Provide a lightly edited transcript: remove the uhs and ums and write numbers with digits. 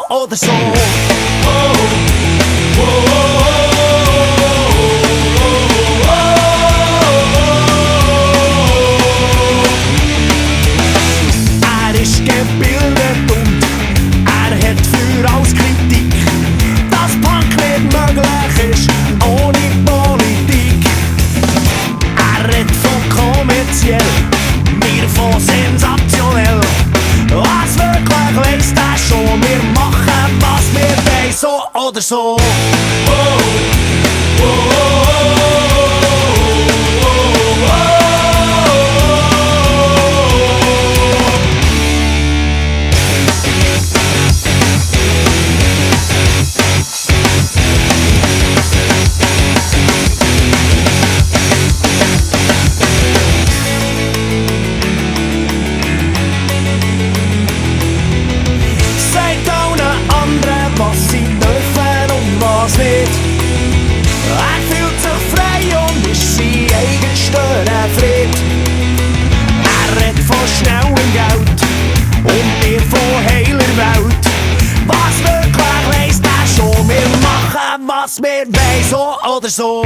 Oder so. Er ist gebildet und er hat für alles Kritik, dass Punk nicht möglich ist ohne Politik. Er redet von kommerziell, wir von sensationell. Was wirklich weiss der schon, wir machen was wir wollen, so oder so. Was sie dürfen und was nicht. Er fühlt sich frei und ist sein eigen Störenfried. Er redet von schnellem Geld und wir von heiler Welt. Was wirklich weiss der schon, wir machen was wir wollen, so oder so.